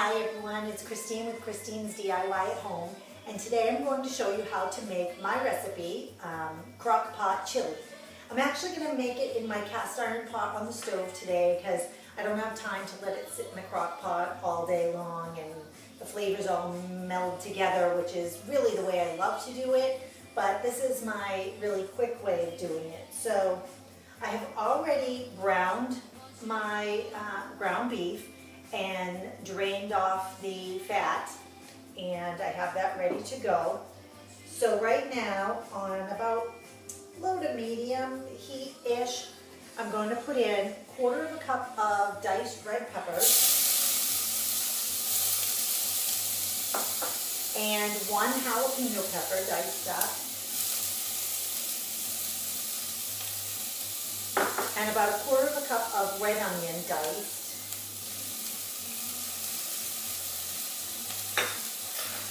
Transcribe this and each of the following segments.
Hi everyone, it's Christine with Christine's DIY at Home, and today I'm going to show you how to make my recipe, crock pot chili. I'm actually going to make it in my cast iron pot on the stove today because I don't have time to let it sit in the crock pot all day long and the flavors all meld together, which is really the way I love to do it, but this is my really quick way of doing it. So I have already browned my ground beef and drained off the fat, and I have that ready to go. So right now, on about low to medium heat-ish, I'm going to put in 1/4 cup of diced red peppers and 1 jalapeno pepper diced up, and about 1/4 cup of red onion diced,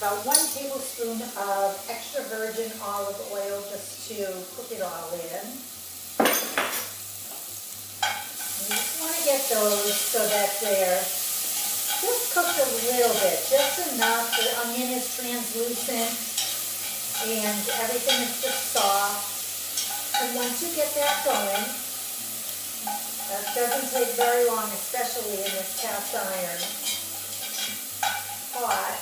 about 1 tablespoon of extra virgin olive oil just to cook it all in. And you just want to get those so that they're just cooked a little bit, just enough. The onion is translucent and everything is just soft. And once you get that going, that doesn't take very long, especially in this cast iron pot.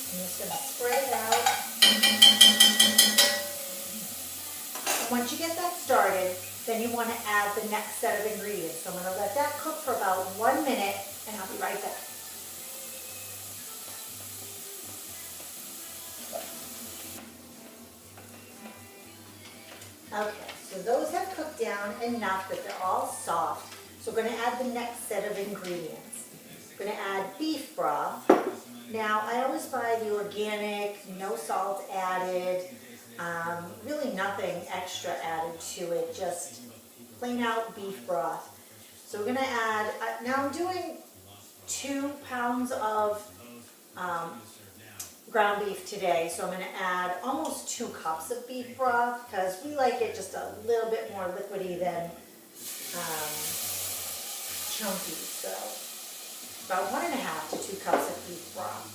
I'm just going to spread it out. And once you get that started, then you want to add the next set of ingredients. So I'm going to let that cook for about 1 minute, and I'll be right back. Okay, so those have cooked down enough that they're all soft. So we're going to add the next set of ingredients. We're going to add beef broth. Now, I always buy the organic, no salt added, really nothing extra added to it, just plain out beef broth. So we're going to add, now I'm doing 2 pounds of ground beef today, so I'm going to add almost 2 cups of beef broth because we like it just a little bit more liquidy than chunky. So about 1.5 to 2 cups of beef broth.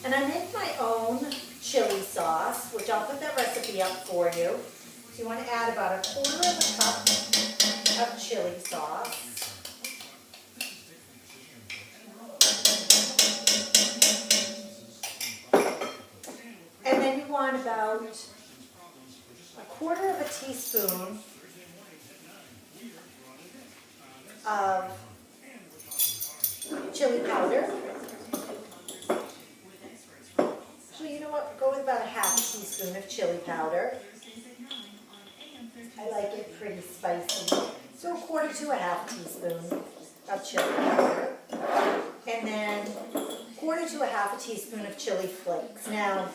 And I make my own chili sauce, which I'll put that recipe up for you. So you want to add about 1/4 cup of chili sauce. And then you want about 1/4 teaspoon of chili powder. So you know what, go with about 1/2 teaspoon of chili powder. I like it pretty spicy. So 1/4 to 1/2 teaspoon of chili powder. And then 1/4 to 1/2 teaspoon of chili flakes. Now,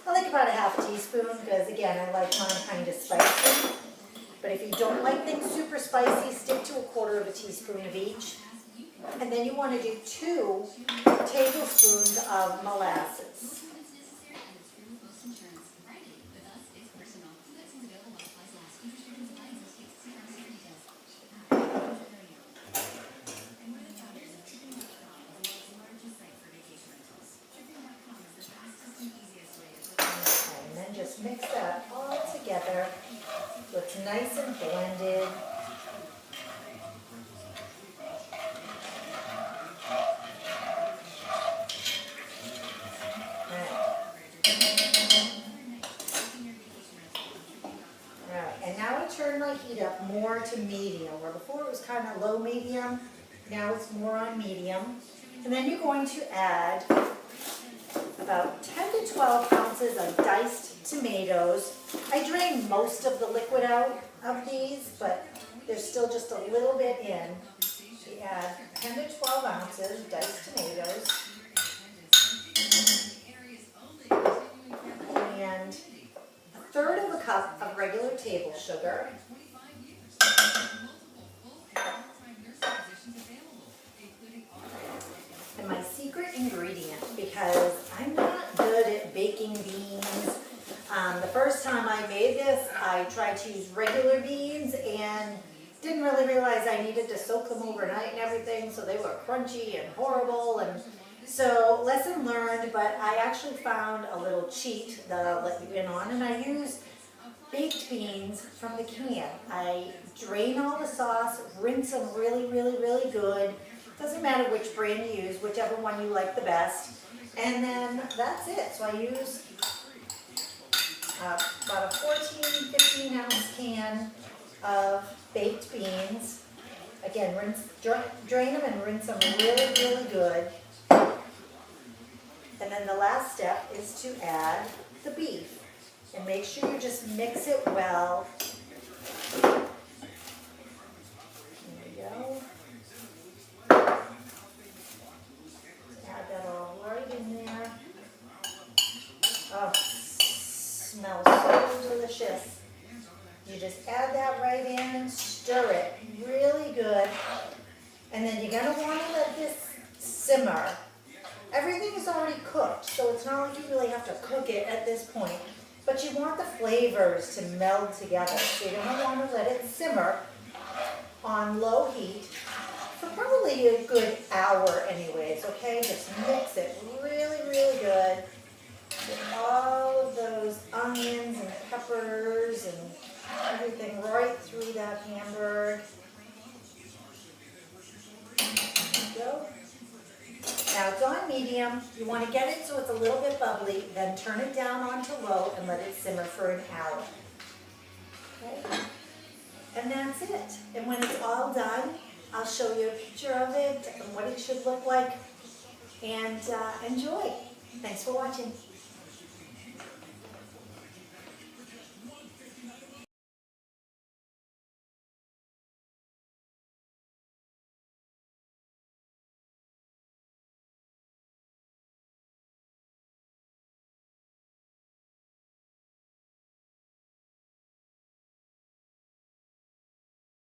I like about 1/2 teaspoon because, again, I like mine kind of spicy. But if you don't like things super spicy, stick to 1/4 teaspoon of each. And then you want to do 2 tablespoons of molasses. And then just mix that all together so it's nice and blended. Turn my heat up more to medium, where before it was kind of low medium, now it's more on medium. And then you're going to add about 10 to 12 ounces of diced tomatoes. I drain most of the liquid out of these, but there's still just a little bit in. So you add 10 to 12 ounces diced tomatoes. And 1/3 cup of regular table sugar. And my secret ingredient, because I'm not good at baking beans. The first time I made this, I tried to use regular beans and didn't really realize I needed to soak them overnight and everything, so they were crunchy and horrible. And So lesson learned, but I actually found a little cheat that I'll let you in on, and I use baked beans from the can. I drain all the sauce, rinse them really, really, really good. Doesn't matter which brand you use, whichever one you like the best. And then that's it. So I use about a 14, 15 ounce can of baked beans. Again, drain them and rinse them really, really good. And then the last step is to add the beef. And make sure you just mix it well. There we go. Add that all right in there. Oh, smells so delicious. You just add that right in, stir it really good. And then you're going to want to let this simmer. Everything is already cooked, so it's not like you really have to cook it at this point. But you want the flavors to meld together. So you're going to want to let it simmer on low heat for probably a good hour anyways, okay? Just mix it really, really good. Get all of those onions and peppers and everything right through that hamburger. There you go. Now it's on medium. You want to get it so it's a little bit bubbly, then turn it down onto low and let it simmer for an hour. Okay? And that's it. And when it's all done, I'll show you a picture of it and what it should look like. And enjoy. Thanks for watching.